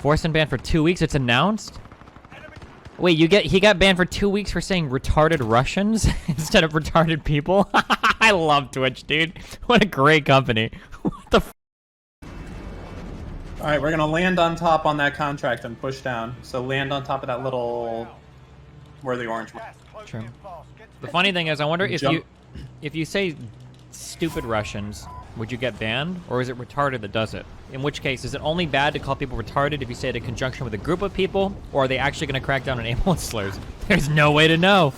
Forsen Ban for 2 weeks. It's announced. Wait, he got banned for 2 weeks for saying retarded Russians instead of retarded people. I love Twitch, dude. What a great company. What the? All right, we're gonna land on top on that contract and push down. So land on top of that little where the orange. True. The funny thing is, I wonder if you say stupid Russians, would you get banned, or is it retarded that does it? In which case, is it only bad to call people retarded if you say it in conjunction with a group of people, or are they actually going to crack down on ambulance slurs? There's no way to know.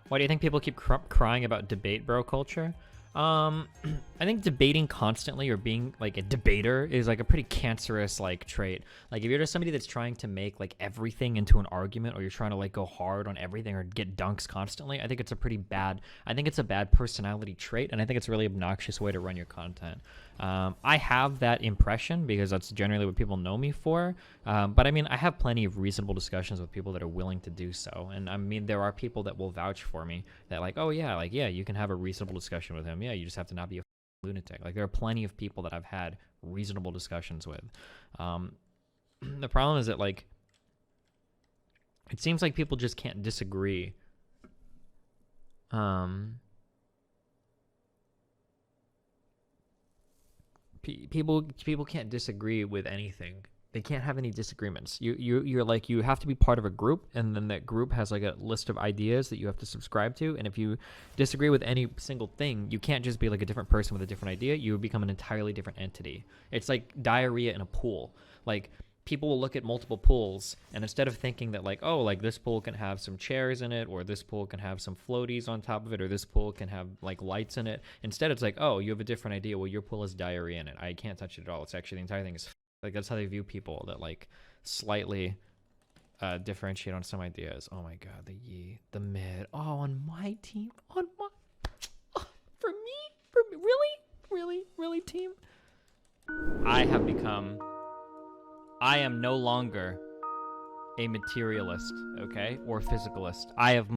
Why do you think people keep crying about debate bro culture? I think debating constantly or being like a debater is like a pretty cancerous like trait. Like if you're just somebody that's trying to make like everything into an argument, or you're trying to like go hard on everything or get dunks constantly, I think it's a bad personality trait, and I think it's a really obnoxious way to run your content. I have that impression because that's generally what people know me for. But I mean, I have plenty of reasonable discussions with people that are willing to do so. And I mean, there are people that will vouch for me that like, oh yeah, like, yeah, you can have a reasonable discussion with him. Yeah, you just have to not be a lunatic. Like there are plenty of people that I've had reasonable discussions with. The problem is that like, it seems like people just can't disagree. People can't disagree with anything. They can't have any disagreements. You're like, you have to be part of a group, and then that group has like a list of ideas that you have to subscribe to, and if you disagree with any single thing, you can't just be like a different person with a different idea. You become an entirely different entity. It's like diarrhea in a pool. Like people will look at multiple pools, and instead of thinking that like, oh, like this pool can have some chairs in it, or this pool can have some floaties on top of it, or this pool can have like lights in it, instead it's like, oh, you have a different idea. Well, your pool has diarrhea in it. I can't touch it at all. It's actually, the entire thing is like, that's how they view people that like slightly differentiate on some ideas. Oh my god, the mid. Oh, on my team, for me, really, team. I am no longer a materialist, okay, or physicalist. I have